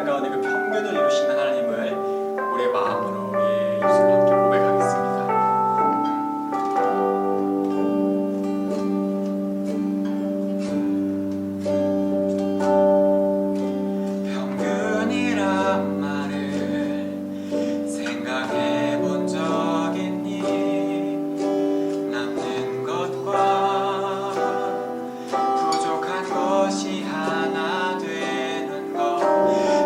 세상 가운데 그 평균을 이루시는 하나님을 우리의 마음으로 우리의 입술로 함께 고백하겠습니다. 평균이란 말을 생각해 본 적 있니? 남는 것과 부족한 것이 하나 되는 것,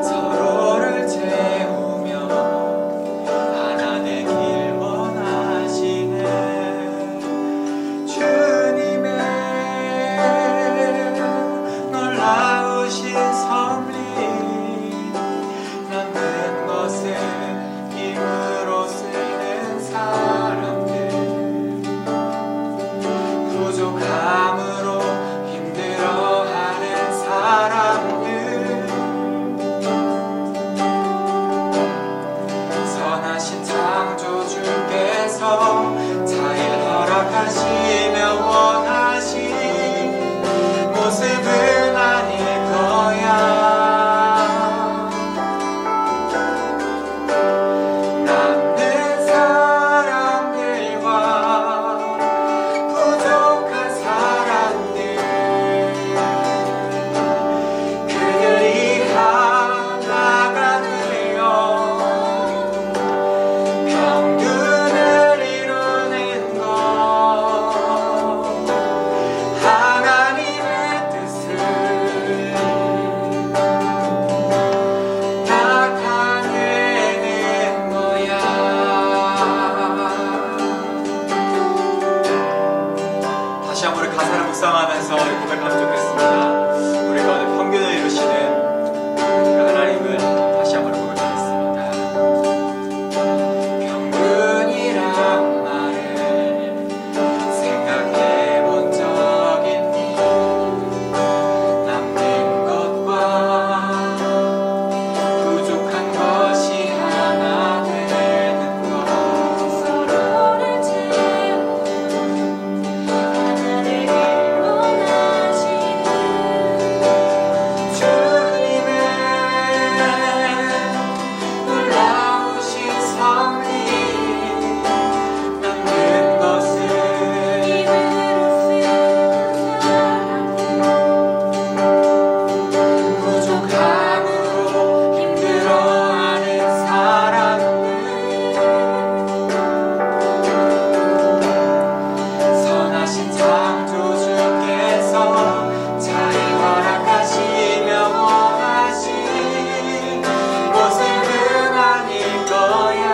서로를 채우며 하나 되길 원하시네. 주님의 놀라우신 섭리, 남는 것을 힘으로 쓰는 사람들, 부족함으로 힘들어하는 사람들, 선하신 창조주께서 자일 허락하시며 원하신 모습은 아닐 거야. 남는 사람들과 부족한 사람들, 그들이 하나가 되어 평균을 이루는 것, 하나님의 뜻을 나타내는 거야. 다시 한번 우리 가사를 묵상하면서 우리 고백하면 좋겠습니다. 우리 가운데 평균을 이루시는 그 하나님을 다시 한번 고백하겠습니다. 평균이란 말을 생각해 본 적 있니? 남는 것과 부족한 것이 하나 되는 것, 서로를 채우고 하나 되길 원하시는 주님의 놀라우신 섭리, 남는 것을 힘으로 쓰는 사람들, 부족함으로 힘들어하는 사람들, 선하신 창조주께서 자일 허락하시며 원하신 모습은 아닐 거야.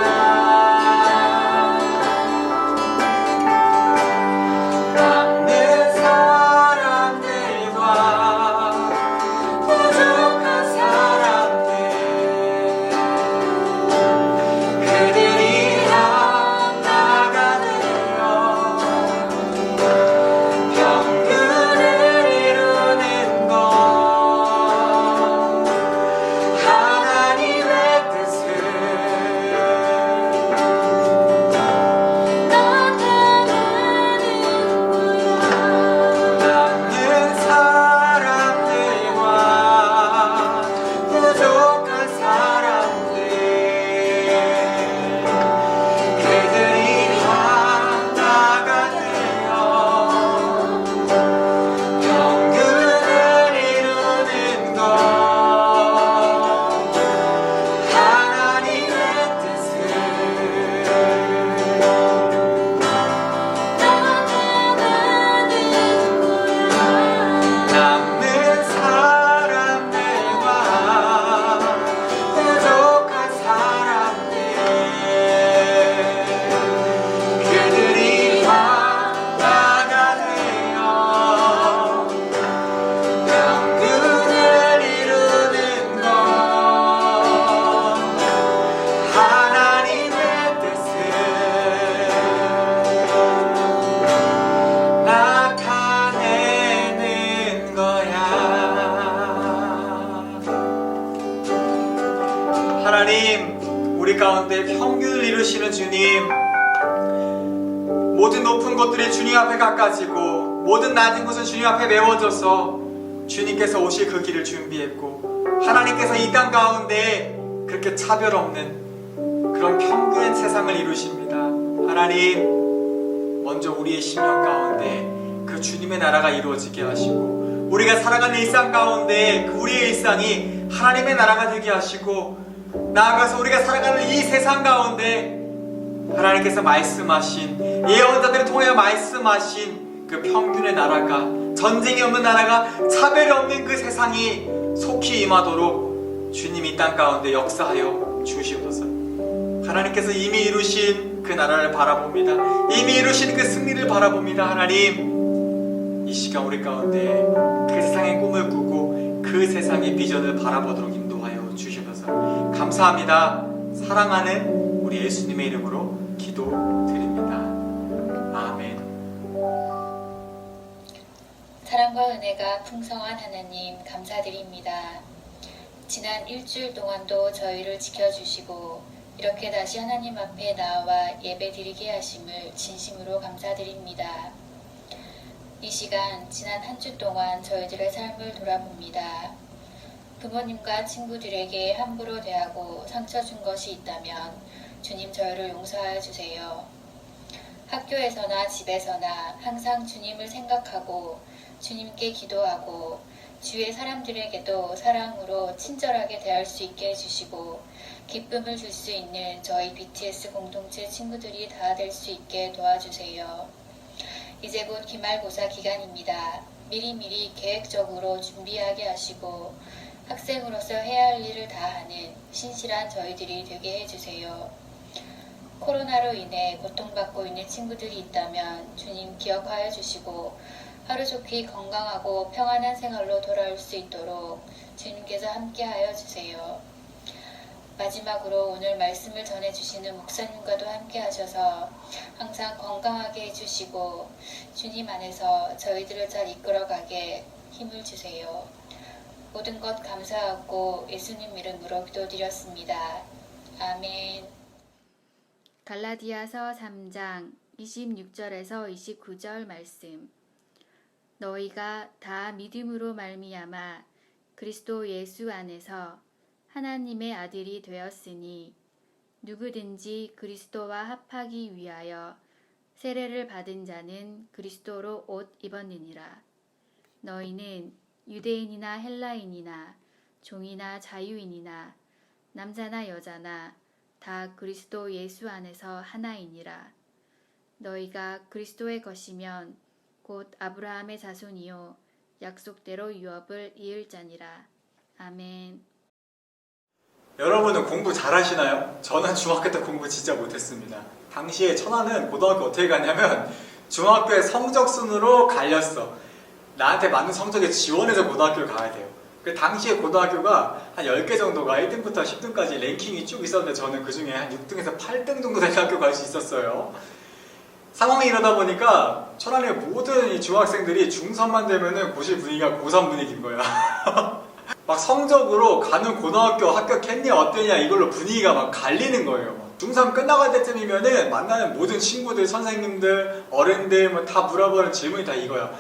남는 사람들과 부족한 사람들, 그들이 하나가 되어 평균을 이루는 것, 하나님의 뜻을 나타내는 거야. 남는 사람들과 부족한 사람들, 그들이 하나가 되어 평균을 이루는 것, 하나님의 뜻을 나타내는 거야. 남는 사람들과 부족한 사람들, 그들이 하나가 되어 평균을 이루는 것, 하나님의 뜻을 나타내는 거야. 하나님, 우리 가운데 평균을 이루시는 주님, 모든 높은 것들이 주님 앞에 가까지고 모든 낮은 것은 주님 앞에 메워져서 주님께서 오실 그 길을 준비했고 하나님께서 이 땅 가운데 그렇게 차별 없는 그런 평균의 세상을 이루십니다. 하나님, 먼저 우리의 심령 가운데 그 주님의 나라가 이루어지게 하시고, 우리가 살아가는 일상 가운데 그 우리의 일상이 하나님의 나라가 되게 하시고, 나아가서 우리가 살아가는 이 세상 가운데 하나님께서 말씀하신, 예언자들을 통하여 말씀하신 그 평균의 나라가, 전쟁이 없는 나라가, 차별이 없는 그 세상이 속히 임하도록 주님 이 땅 가운데 역사하여 주시옵소서. 하나님께서 이미 이루신 그 나라를 바라봅니다. 이미 이루신 그 승리를 바라봅니다. 하나님, 이 시간 우리 가운데 그 세상의 꿈을 꾸고 그 세상의 비전을 바라보도록 인도하여 주시옵소서. 감사합니다. 사랑하는 우리 예수님의 이름으로 기도드립니다. 아멘. 사랑과 은혜가 풍성한 하나님 감사드립니다. 지난 일주일 동안도 저희를 지켜주시고 이렇게 다시 하나님 앞에 나와 예배드리게 하심을 진심으로 감사드립니다. 이 시간 지난 한 주 동안 저희들의 삶을 돌아봅니다. 부모님과 친구들에게 함부로 대하고 상처 준 것이 있다면 주님 저희를 용서하여 주세요. 학교에서나 집에서나 항상 주님을 생각하고 주님께 기도하고 주위의 사람들에게도 사랑으로 친절하게 대할 수 있게 해주시고 기쁨을 줄 수 있는 저희 BTS 공동체 친구들이 다 될 수 있게 도와주세요. 이제 곧 기말고사 기간입니다. 미리미리 계획적으로 준비하게 하시고 학생으로서 해야 할 일을 다 하는 신실한 저희들이 되게 해주세요. 코로나로 인해 고통받고 있는 친구들이 있다면 주님 기억하여 주시고 하루속히 건강하고 평안한 생활로 돌아올 수 있도록 주님께서 함께하여 주세요. 마지막으로 오늘 말씀을 전해주시는 목사님과도 함께하셔서 항상 건강하게 해주시고 주님 안에서 저희들을 잘 이끌어가게 힘을 주세요. 모든 것 감사하고 예수님 이름으로 기도드렸습니다. 아멘. 갈라디아서 3장 26절에서 29절 말씀. 너희가 다 믿음으로 말미암아 그리스도 예수 안에서 하나님의 아들이 되었으니 누구든지 그리스도와 합하기 위하여 세례를 받은 자는 그리스도로 옷 입었느니라. 너희는 유대인이나 헬라인이나 종이나 자유인이나 남자나 여자나 다 그리스도 예수 안에서 하나이니라. 너희가 그리스도의 것이면 곧 아브라함의 자손이요 약속대로 유업을 이을 자니라. 아멘. 여러분은 공부 잘하시나요? 저는 중학교 때 공부 진짜 못했습니다. 당시에 천안은 고등학교 어떻게 갔냐면 중학교의 성적 순으로 갈렸어. 나한테 맞는 성적에 지원해서 고등학교를 가야 돼요. 그 당시에 고등학교가 한 10개 정도가 1등부터 10등까지 랭킹이 쭉 있었는데 저는 그 중에 한 6등에서 8등 정도 되는 학교 갈 수 있었어요. 상황이 이러다 보니까 천안의 모든 이 중학생들이 중3만 되면은 고시 분위기가 고3 분위기인 거야. 막 성적으로 가는 고등학교 합격했냐 어땠냐 이걸로 분위기가 막 갈리는 거예요. 중3 끝나갈 때쯤이면은 만나는 모든 친구들, 선생님들, 어른들 뭐 다 물어보는 질문이 다 이거야.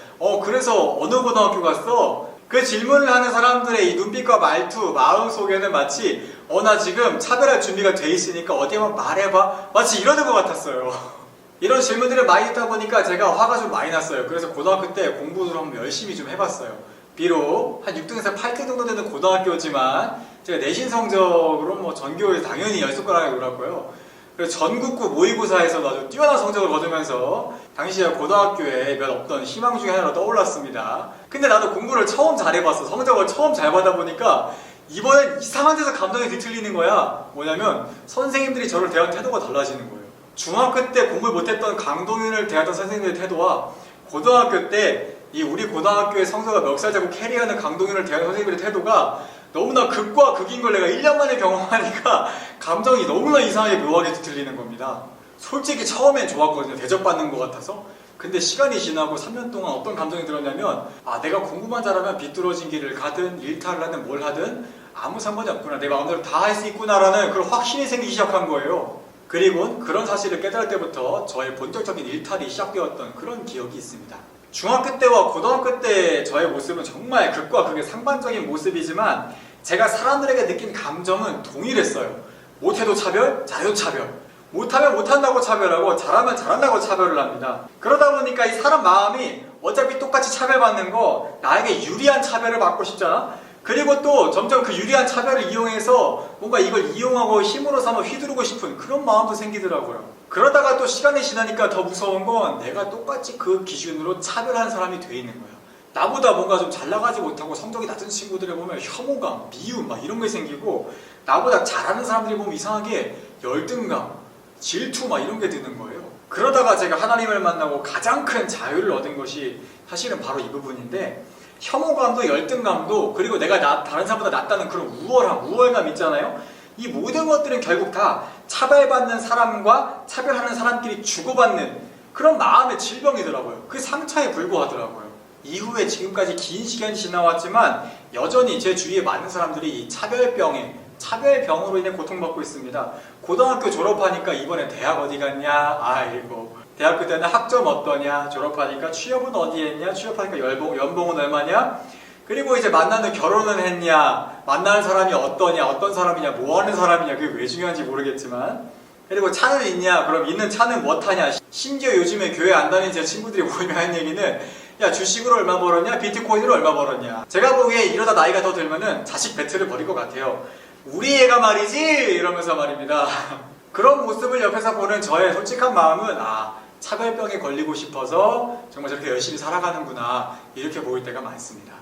그래서 어느 고등학교 갔어? 그 질문을 하는 사람들의 이 눈빛과 말투, 마음속에는 마치 나 지금 차별할 준비가 돼 있으니까 어디 한번 말해봐. 마치 이러는 것 같았어요. 이런 질문들을 많이 듣다 보니까 제가 화가 좀 많이 났어요. 그래서 고등학교 때 공부를 한번 열심히 좀 해봤어요. 비록 한 6등에서 8등 정도 되는 고등학교지만 제가 내신 성적으로 뭐 전교에 당연히 10손가락에 놀았고요. 그래서 전국구 모의고사에서 아주 뛰어난 성적을 거두면서 당시에 고등학교에 몇 없던 희망 중에 하나로 떠올랐습니다. 근데 나도 공부를 처음 잘해봤어. 성적을 처음 잘 받아보니까 이번엔 이상한 데서 감정이 뒤틀리는 거야. 뭐냐면 선생님들이 저를 대한 태도가 달라지는 거예요. 중학교 때 공부를 못했던 강동윤을 대하던 선생님들의 태도와 고등학교 때 이 우리 고등학교의 성적을 멱살 잡고 캐리하는 강동윤을 대하는 선생님들의 태도가 너무나 극과 극인 걸 내가 1년 만에 경험하니까 감정이 너무나 이상하게 묘하게 뒤틀리는 겁니다. 솔직히 처음엔 좋았거든요. 대접받는 것 같아서. 근데 시간이 지나고 3년 동안 어떤 감정이 들었냐면 내가 공부만 잘하면 비뚤어진 길을 가든 일탈을 하든 뭘 하든 아무 상관이 없구나. 내 마음대로 다 할 수 있구나라는 그런 확신이 생기기 시작한 거예요. 그리고 그런 사실을 깨달을 때부터 저의 본격적인 일탈이 시작되었던 그런 기억이 있습니다. 중학교 때와 고등학교 때 저의 모습은 정말 극과 극의 상반적인 모습이지만 제가 사람들에게 느낀 감정은 동일했어요. 못해도 차별, 잘해도 차별. 못하면 못한다고 차별하고 잘하면 잘한다고 차별을 합니다. 그러다 보니까 이 사람 마음이 어차피 똑같이 차별받는 거 나에게 유리한 차별을 받고 싶잖아. 그리고 또 점점 그 유리한 차별을 이용해서 뭔가 이걸 이용하고 힘으로 삼아 휘두르고 싶은 그런 마음도 생기더라고요. 그러다가 또 시간이 지나니까 더 무서운 건 내가 똑같이 그 기준으로 차별하는 사람이 돼 있는 거야. 나보다 뭔가 좀 잘 나가지 못하고 성적이 낮은 친구들을 보면 혐오감, 미움 막 이런 게 생기고, 나보다 잘하는 사람들이 보면 이상하게 열등감, 질투 막 이런 게 드는 거예요. 그러다가 제가 하나님을 만나고 가장 큰 자유를 얻은 것이 사실은 바로 이 부분인데, 혐오감도 열등감도, 그리고 내가 다른 사람보다 낫다는 그런 우월감 있잖아요. 이 모든 것들은 결국 다 차별받는 사람과 차별하는 사람끼리 주고받는 그런 마음의 질병이더라고요. 그 상처에 불과하더라고요. 이후에 지금까지 긴 시간이 지나왔지만 여전히 제 주위에 많은 사람들이 이 차별병으로 인해 고통받고 있습니다. 고등학교 졸업하니까 이번에 대학 어디 갔냐? 아이고. 대학교 때는 학점 어떠냐? 졸업하니까 취업은 어디 했냐? 취업하니까 연봉은 얼마냐? 그리고 이제 만나는 결혼은 했냐? 만나는 사람이 어떠냐? 어떤 사람이냐? 뭐 하는 사람이냐? 그게 왜 중요한지 모르겠지만. 그리고 차는 있냐? 그럼 있는 차는 뭐 타냐? 심지어 요즘에 교회 안 다니는 제 친구들이 모이면 하는 얘기는, 야, 주식으로 얼마 벌었냐? 비트코인으로 얼마 벌었냐? 제가 보기에 이러다 나이가 더 들면은 자식 배틀을 벌일 것 같아요. 우리 애가 말이지? 이러면서 말입니다. 그런 모습을 옆에서 보는 저의 솔직한 마음은, 차별병에 걸리고 싶어서 정말 저렇게 열심히 살아가는구나, 이렇게 보일 때가 많습니다.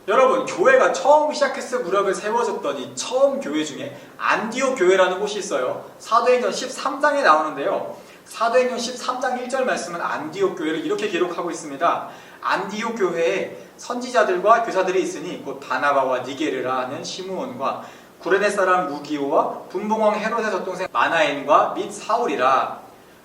여러분, 교회가 처음 시작했을 무렵에 세워졌던 이 처음 교회 중에 안디옥 교회라는 곳이 있어요. 사도행전 13장에 나오는데요. 사도행전 13장 1절 말씀은 안디옥 교회를 이렇게 기록하고 있습니다. 안디옥 교회에 선지자들과 교사들이 있으니 곧 바나바와 니게르라 하는 시므온과 구레네 사람 루기오와 분봉왕 헤롯의 젖동생 마나엔과 및 사울이라.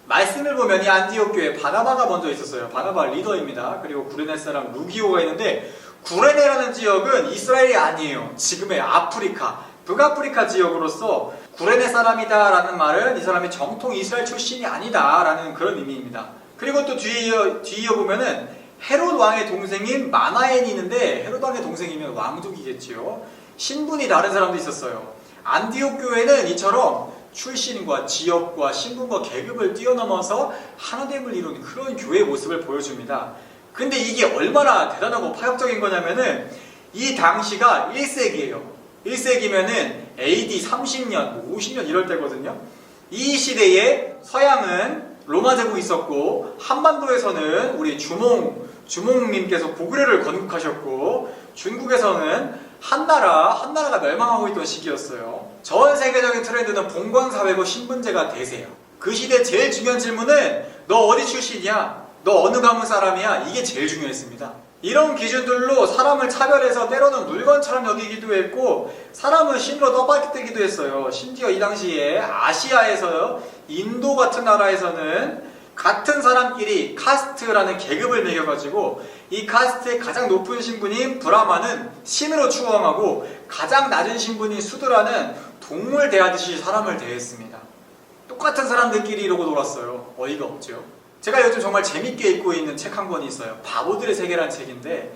말씀을 보면 이 안디옥 교회에 바나바가 먼저 있었어요. 바나바 리더입니다. 그리고 구레네 사람 루기오가 있는데, 구레네라는 지역은 이스라엘이 아니에요. 지금의 아프리카, 북아프리카 지역으로서 구레네 사람이다 라는 말은 이 사람이 정통 이스라엘 출신이 아니다 라는 그런 의미입니다. 그리고 또 뒤에 보면은 헤롯 왕의 동생인 마나엔이 있는데, 헤롯 왕의 동생이면 왕족이겠지요. 신분이 다른 사람도 있었어요. 안디옥 교회는 이처럼 출신과 지역과 신분과 계급을 뛰어넘어서 하나됨을 이룬 그런 교회의 모습을 보여줍니다. 근데 이게 얼마나 대단하고 파격적인 거냐면은, 이 당시가 1세기예요. 1세기면은 AD 30년, 50년 이럴 때거든요. 이 시대에 서양은 로마 제국이 있었고, 한반도에서는 우리 주몽님께서 고구려를 건국하셨고, 중국에서는 한나라가 멸망하고 있던 시기였어요. 전 세계적인 트렌드는 봉건사회고 신분제가 대세예요. 그 시대 제일 중요한 질문은 너 어디 출신이야? 너 어느 가문 사람이야? 이게 제일 중요했습니다. 이런 기준들로 사람을 차별해서 때로는 물건처럼 여기기도 했고, 사람을 신으로 떠받들기도 했어요. 심지어 이 당시에 아시아에서 인도 같은 나라에서는 같은 사람끼리 카스트라는 계급을 매겨가지고, 이 카스트의 가장 높은 신분인 브라마는 신으로 추앙하고, 가장 낮은 신분인 수드라는 동물 대하듯이 사람을 대했습니다. 똑같은 사람들끼리 이러고 놀았어요. 어이가 없죠. 제가 요즘 정말 재밌게 읽고 있는 책 한 권이 있어요. 바보들의 세계라는 책인데,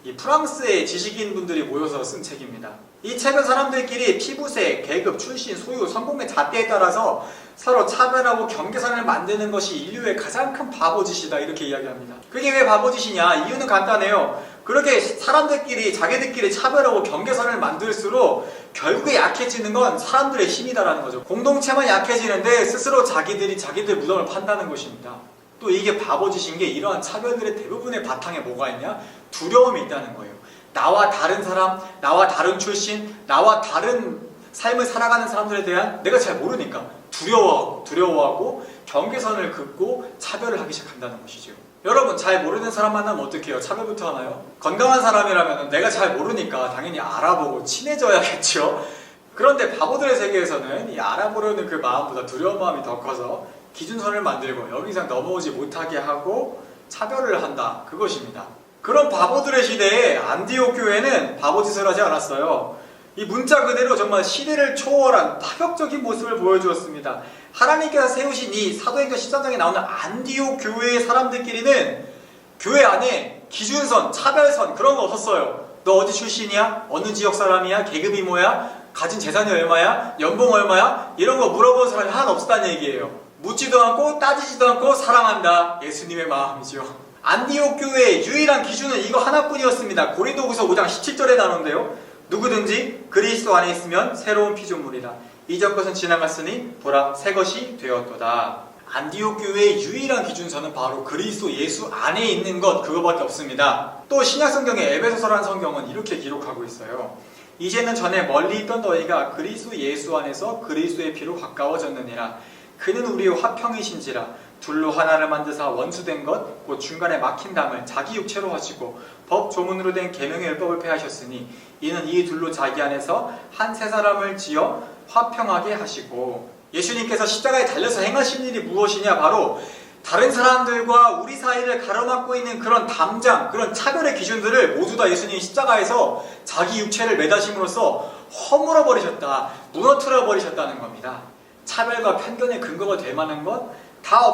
이 프랑스의 지식인 분들이 모여서 쓴 책입니다. 이 책은 사람들끼리 피부색, 계급, 출신, 소유, 성공의 잣대에 따라서 서로 차별하고 경계선을 만드는 것이 인류의 가장 큰 바보짓이다, 이렇게 이야기합니다. 그게 왜 바보짓이냐? 이유는 간단해요. 그렇게 사람들끼리 자기들끼리 차별하고 경계선을 만들수록 결국에 약해지는 건 사람들의 힘이다라는 거죠. 공동체만 약해지는데 스스로 자기들 무덤을 판다는 것입니다. 또 이게 바보짓인 게, 이러한 차별들의 대부분의 바탕에 뭐가 있냐? 두려움이 있다는 거예요. 나와 다른 사람, 나와 다른 출신, 나와 다른 삶을 살아가는 사람들에 대한 내가 잘 모르니까 두려워하고 경계선을 긋고 차별을 하기 시작한다는 것이죠. 여러분, 잘 모르는 사람 만나면 어떻게 해요? 차별부터 하나요? 건강한 사람이라면 내가 잘 모르니까 당연히 알아보고 친해져야겠죠. 그런데 바보들의 세계에서는 이 알아보려는 그 마음보다 두려운 마음이 더 커서 기준선을 만들고 여기 이상 넘어오지 못하게 하고 차별을 한다, 그것입니다. 그런 바보들의 시대에 안디옥 교회는 바보짓을 하지 않았어요. 이 문자 그대로 정말 시대를 초월한 파격적인 모습을 보여주었습니다. 하나님께서 세우신 이 사도행전 13장에 나오는 안디옥 교회의 사람들끼리는 교회 안에 기준선, 차별선 그런 거 없었어요. 너 어디 출신이야? 어느 지역 사람이야? 계급이 뭐야? 가진 재산이 얼마야? 연봉 얼마야? 이런 거 물어보는 사람이 하나도 없다는 얘기예요. 묻지도 않고 따지지도 않고 사랑한다. 예수님의 마음이죠. 안디옥 교회의 유일한 기준은 이거 하나뿐이었습니다. 고린도후서 5장 17절에 나오는데요. 누구든지 그리스도 안에 있으면 새로운 피조물이라. 이전 것은 지나갔으니 보라 새 것이 되었도다. 안디옥 교회의 유일한 기준서는 바로 그리스도 예수 안에 있는 것, 그거밖에 없습니다. 또 신약성경의 에베소서라는 성경은 이렇게 기록하고 있어요. 이제는 전에 멀리 있던 너희가 그리스도 예수 안에서 그리스도의 피로 가까워졌느니라. 그는 우리의 화평이신지라. 둘로 하나를 만드사 원수된 것 곧 중간에 막힌 담을 자기 육체로 하시고 법 조문으로 된 계명의 율법을 폐하셨으니 이는 이 둘로 자기 안에서 한 세 사람을 지어 화평하게 하시고. 예수님께서 십자가에 달려서 행하신 일이 무엇이냐? 바로 다른 사람들과 우리 사이를 가로막고 있는 그런 담장, 그런 차별의 기준들을 모두 다 예수님이 십자가에서 자기 육체를 매다심으로써 허물어 버리셨다, 무너뜨려 버리셨다는 겁니다. 차별과 편견의 근거가 될 만한 것 다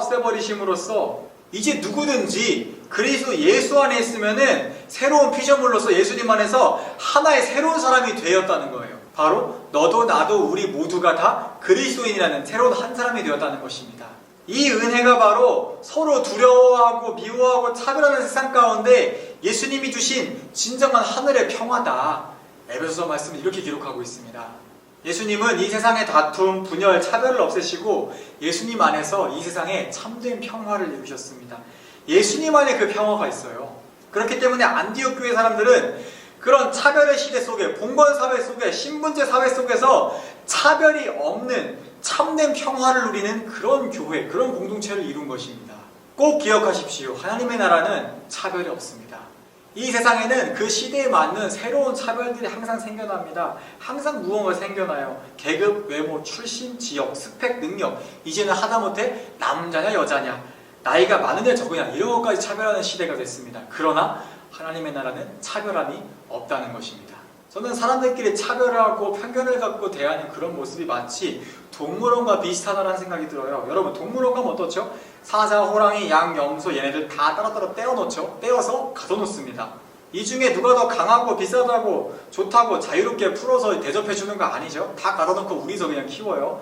없애버리심으로써 이제 누구든지 그리스도 예수 안에 있으면은 새로운 피조물로서 예수님 안에서 하나의 새로운 사람이 되었다는 거예요. 바로 너도 나도 우리 모두가 다 그리스도인이라는 새로운 한 사람이 되었다는 것입니다. 이 은혜가 바로 서로 두려워하고 미워하고 차별하는 세상 가운데 예수님이 주신 진정한 하늘의 평화다. 에베소서 말씀은 이렇게 기록하고 있습니다. 예수님은 이 세상의 다툼, 분열, 차별을 없애시고 예수님 안에서 이 세상에 참된 평화를 이루셨습니다. 예수님 안에 그 평화가 있어요. 그렇기 때문에 안디옥 교회 사람들은 그런 차별의 시대 속에, 봉건 사회 속에, 신분제 사회 속에서 차별이 없는 참된 평화를 누리는 그런 교회, 그런 공동체를 이룬 것입니다. 꼭 기억하십시오. 하나님의 나라는 차별이 없습니다. 이 세상에는 그 시대에 맞는 새로운 차별들이 항상 생겨납니다. 항상 무언가 생겨나요. 계급, 외모, 출신, 지역, 스펙, 능력. 이제는 하다못해 남자냐 여자냐, 나이가 많으냐 적으냐 이런 것까지 차별하는 시대가 됐습니다. 그러나 하나님의 나라는 차별함이 없다는 것입니다. 저는 사람들끼리 차별하고 편견을 갖고 대하는 그런 모습이 마치 동물원과 비슷하다는 생각이 들어요. 여러분, 동물원 가면 어떻죠? 사자, 호랑이, 양, 염소 얘네들 다 따로따로 떼어놓죠. 떼어서 가둬놓습니다. 이 중에 누가 더 강하고 비싸다고 좋다고 자유롭게 풀어서 대접해주는 거 아니죠. 다 가둬놓고 우리서 그냥 키워요.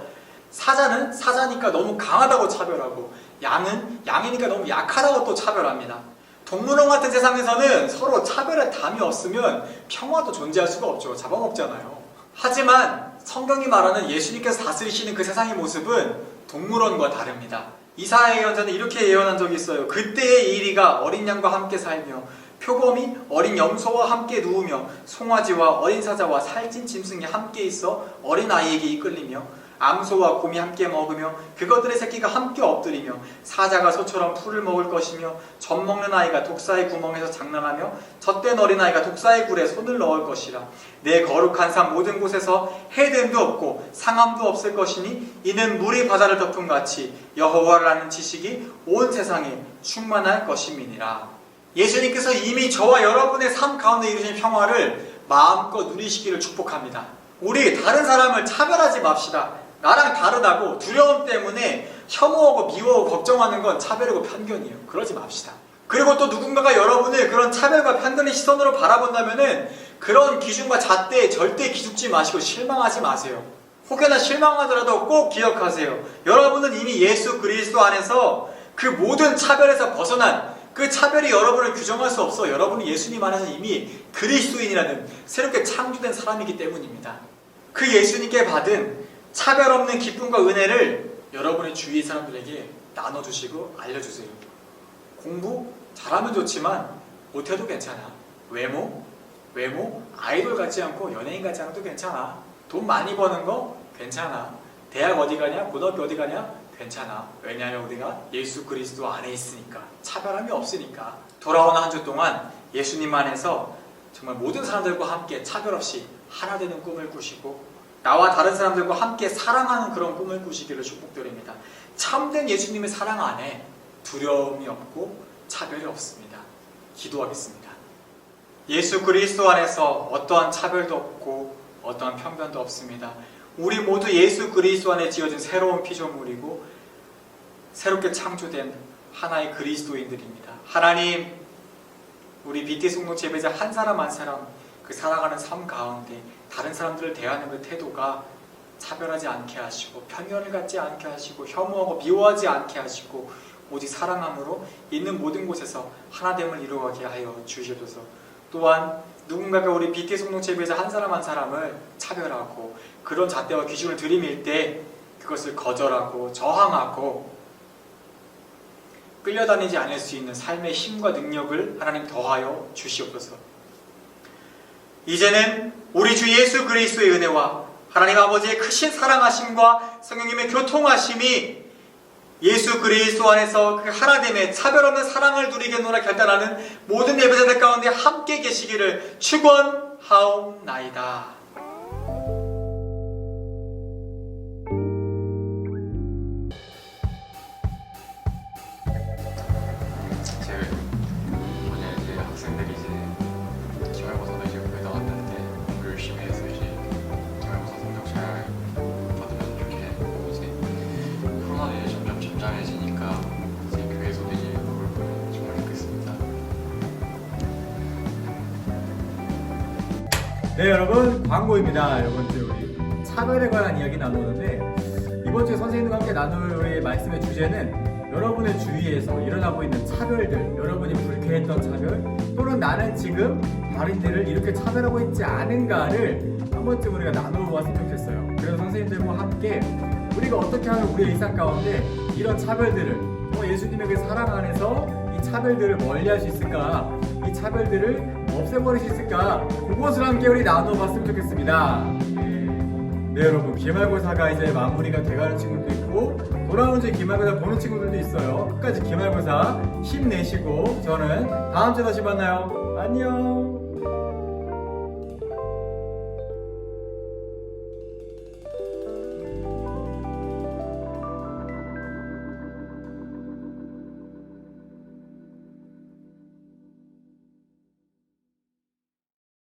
사자는 사자니까 너무 강하다고 차별하고, 양은 양이니까 너무 약하다고 또 차별합니다. 동물원 같은 세상에서는 서로 차별의 담이 없으면 평화도 존재할 수가 없죠. 잡아먹잖아요. 하지만 성경이 말하는 예수님께서 다스리시는 그 세상의 모습은 동물원과 다릅니다. 이사야 예언자는 이렇게 예언한 적이 있어요. 그때의 이리가 어린 양과 함께 살며 표범이 어린 염소와 함께 누우며 송아지와 어린 사자와 살찐 짐승이 함께 있어 어린 아이에게 이끌리며 암소와 곰이 함께 먹으며 그것들의 새끼가 함께 엎드리며 사자가 소처럼 풀을 먹을 것이며 젖 먹는 아이가 독사의 구멍에서 장난하며 젖된 어린아이가 독사의 굴에 손을 넣을 것이라. 내 거룩한 산 모든 곳에서 해됨도 없고 상함도 없을 것이니 이는 물이 바다를 덮은 같이 여호와라는 지식이 온 세상에 충만할 것임이니라. 예수님께서 이미 저와 여러분의 삶 가운데 이루신 평화를 마음껏 누리시기를 축복합니다. 우리 다른 사람을 차별하지 맙시다. 나랑 다르다고 두려움 때문에 혐오하고 미워하고 걱정하는 건 차별이고 편견이에요. 그러지 맙시다. 그리고 또 누군가가 여러분을 그런 차별과 편견의 시선으로 바라본다면은 그런 기준과 잣대에 절대 기죽지 마시고 실망하지 마세요. 혹여나 실망하더라도 꼭 기억하세요. 여러분은 이미 예수 그리스도 안에서 그 모든 차별에서 벗어난, 그 차별이 여러분을 규정할 수 없어. 여러분은 예수님 안에서 이미 그리스도인이라는 새롭게 창조된 사람이기 때문입니다. 그 예수님께 받은 차별 없는 기쁨과 은혜를 여러분의 주위 사람들에게 나눠주시고 알려주세요. 공부 잘하면 좋지만 못해도 괜찮아. 외모 아이돌 같지 않고 연예인 같지 않아도 괜찮아. 돈 많이 버는 거 괜찮아. 대학 어디 가냐, 고등학교 어디 가냐 괜찮아. 왜냐하면 우리가 예수 그리스도 안에 있으니까, 차별함이 없으니까. 돌아오는 한 주 동안 예수님 안에서 정말 모든 사람들과 함께 차별 없이 하나 되는 꿈을 꾸시고 나와 다른 사람들과 함께 사랑하는 그런 꿈을 꾸시기를 축복드립니다. 참된 예수님의 사랑 안에 두려움이 없고 차별이 없습니다. 기도하겠습니다. 예수 그리스도 안에서 어떠한 차별도 없고 어떠한 편견도 없습니다. 우리 모두 예수 그리스도 안에 지어진 새로운 피조물이고 새롭게 창조된 하나의 그리스도인들입니다. 하나님, 우리 BTS 공동체 예배자 한 사람 한 사람 그 살아가는 삶 가운데 다른 사람들을 대하는 그 태도가 차별하지 않게 하시고 편견을 갖지 않게 하시고 혐오하고 미워하지 않게 하시고 오직 사랑함으로 있는 모든 곳에서 하나됨을 이루어가게 하여 주시옵소서. 또한 누군가가 우리 BTS 공동체에 비해서 한 사람 한 사람을 차별하고 그런 잣대와 기준을 들이밀 때 그것을 거절하고 저항하고 끌려다니지 않을 수 있는 삶의 힘과 능력을 하나님 더하여 주시옵소서. 이제는 우리 주 예수 그리스도의 은혜와 하나님 아버지의 크신 사랑하심과 성령님의 교통하심이 예수 그리스도 안에서 그 하나됨의 차별 없는 사랑을 누리겠노라 결단하는 모든 예배자들 가운데 함께 계시기를 축원하옵나이다. 뭐냐 이제 학생들이 이제 기말고사도 이제 거의 다 왔는데 공부 열심히 해서 이제 기말고사 성적 잘 받으면 좋겠고 이제 코로나도 이제 점점 잠잠해지니까 이제 교회에서도 이제 그걸 보면 정말 좋겠습니다. 네 여러분, 광고입니다. 이번 주에 우리 차별에 관한 이야기 나누는데 이번 주에 선생님과 함께 나눌 우리 말씀의 주제는 여러분의 주위에서 일어나고 있는 차별들, 여러분이 불쾌했던 차별, 또는 나는 지금 다른들을 이렇게 차별하고 있지 않은가를 한 번쯤 우리가 나눠보았으면 좋겠어요. 그래서 선생님들과 함께 우리가 어떻게 하면 우리의 일상 가운데 이런 차별들을 예수님의 그 사랑 안에서 이 차별들을 멀리할 수 있을까, 이 차별들을 없애버릴 수 있을까, 그것을 함께 우리 나눠봤으면 좋겠습니다. 네 여러분, 기말고사가 이제 마무리가 돼가는 친구도 있고 돌아온 주에 기말고사 보는 친구들도 있어요. 끝까지 기말고사 힘내시고 저는 다음 주에 다시 만나요. 안녕.